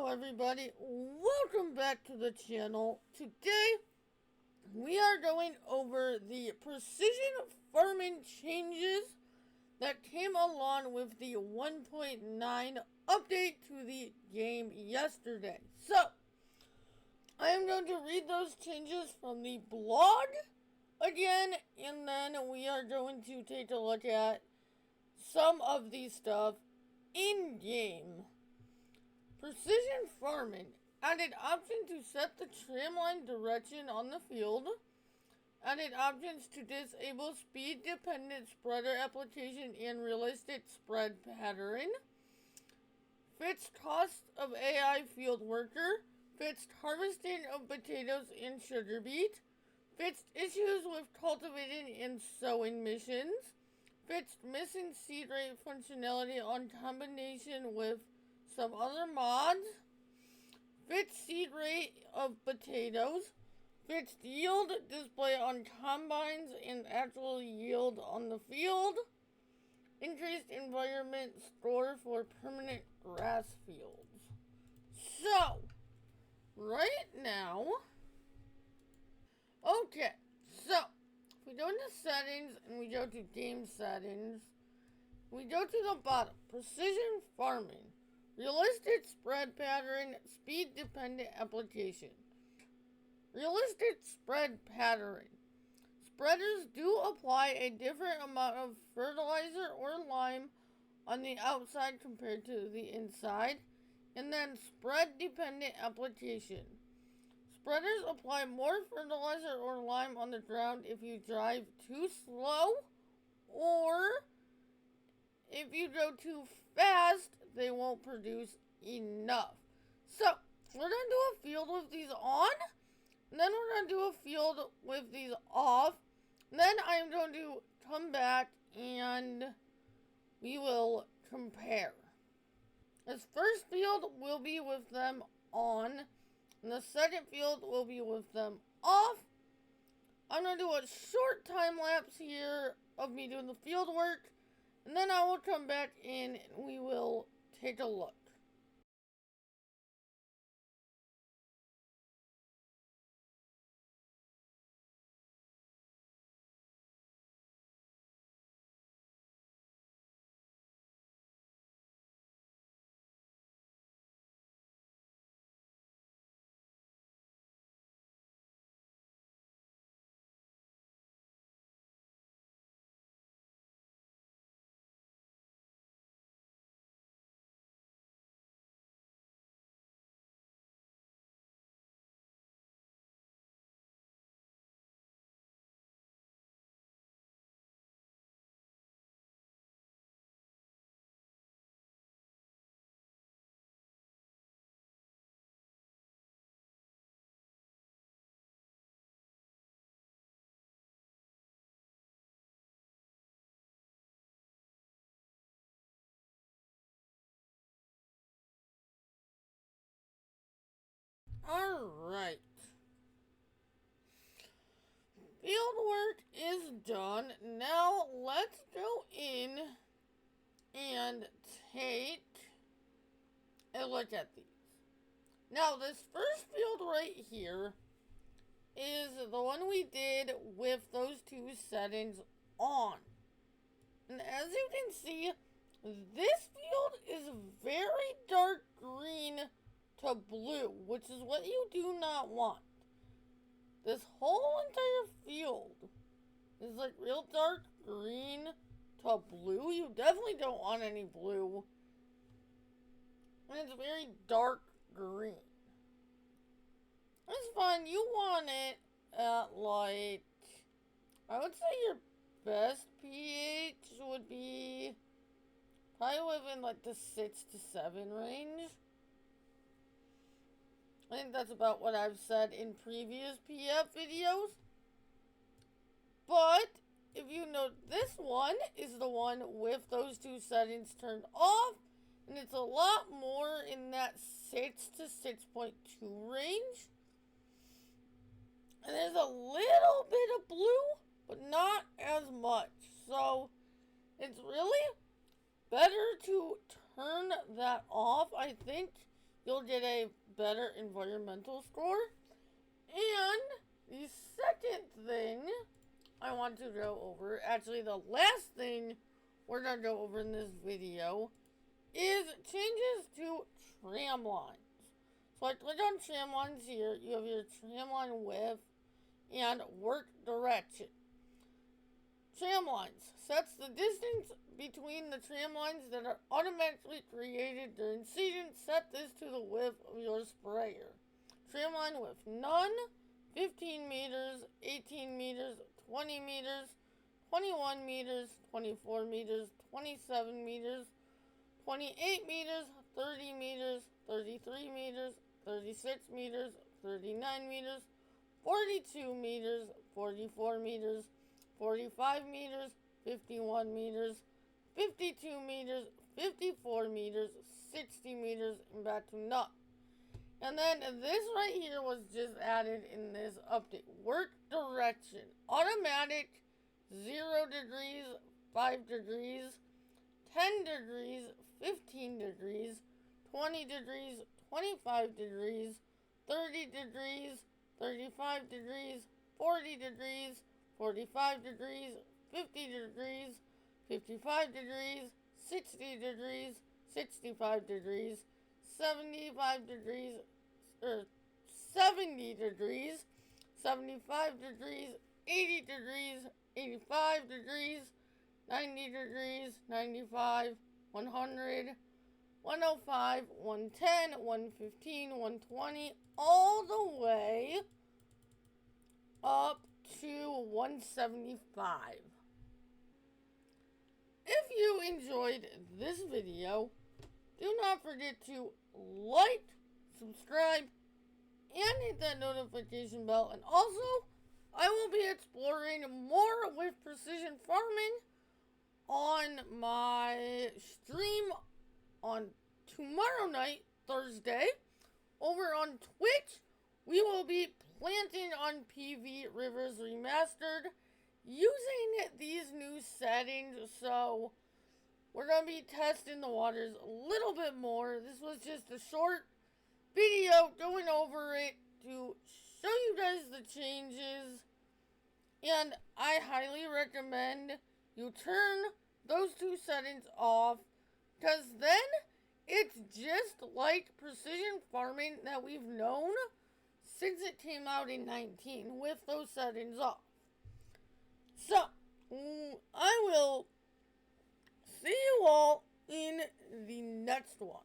Hello everybody, welcome back to the channel. Today we are going over the precision farming changes that came along with the 1.9 update to the game yesterday. So, I am going to read those changes from the blog again, and then we are going to take a look at some of the stuff in-game. Precision farming added option to set the tramline direction on the field. Added options to disable speed-dependent spreader application and realistic spread pattern. Fixed cost of AI field worker. Fixed harvesting of potatoes and sugar beet. Fixed issues with cultivating and sowing missions. Fixed missing seed rate functionality on combination with some other mods. Fixed seed rate of potatoes. Fixed yield display on combines and actual yield on the field. Increased environment score for permanent grass fields. So, right now, okay, so if we go into settings and we go to game settings, we go to the bottom, precision farming. Realistic spread pattern, speed dependent application. Realistic spread pattern. Spreaders do apply a different amount of fertilizer or lime on the outside compared to the inside. And then spread dependent application. Spreaders apply more fertilizer or lime on the ground if you drive too slow, or if you go too fast, they won't produce enough. So, we're going to do a field with these on, and then we're going to do a field with these off. And then I'm going to come back and we will compare. This first field will be with them on, and the second field will be with them off. I'm going to do a short time lapse here of me doing the field work. And then I will come back in and we will take a look. Alright. Field work is done. Now let's go in and take a look at these. Now this first field right here is the one we did with those two settings on. And as you can see, this field is very dark green to blue, which is what you do not want. This whole entire field is like real dark green to blue. You definitely don't want any blue. And it's very dark green. It's fine. You want it at like, I would say your best pH would be probably within like the 6 to 7 range. I think that's about what I've said in previous PF videos. But if you note, this one is the one with those two settings turned off. And it's a lot more in that 6 to 6.2 range. And there's a little bit of blue, but not as much. So it's really better to turn that off. I think you'll get a better environmental score. And the second thing I want to go over, actually the last thing we're going to go over in this video, is changes to tram lines. So I click on tram lines here. You have your tram line width and work direction. Tram lines sets the distance between the tram lines that are automatically created during season. Set this to the width of your sprayer. Tram line width none, 15 meters, 18 meters, 20 meters, 21 meters, 24 meters, 27 meters, 28 meters, 30 meters, 33 meters, 36 meters, 39 meters, 42 meters, 44 meters, 45 meters, 51 meters, 52 meters, 54 meters, 60 meters, and back to none. And then this right here was just added in this update. Work direction. Automatic 0 degrees, 5 degrees, 10 degrees, 15 degrees, 20 degrees, 25 degrees, 30 degrees, 35 degrees, 40 degrees, 45 degrees, 50 degrees, 55 degrees, 60 degrees, 65 degrees, 75 degrees, 70 degrees, 75 degrees, 80 degrees, 85 degrees, 90 degrees, 95, 100, 105, 110, 115, 120, all the way up to 175. If you enjoyed this video, do not forget to like, subscribe, and hit that notification bell. And also, I will be exploring more with precision farming on my stream on tomorrow night, Thursday. Over on Twitch, we will be planting on PV Rivers Remastered using these new settings. So we're going to be testing the waters a little bit more. This was just a short video going over it to show you guys the changes. And I highly recommend you turn those two settings off, because then it's just like precision farming that we've known since it came out in 19 with those settings off. So, I will see you all in the next one.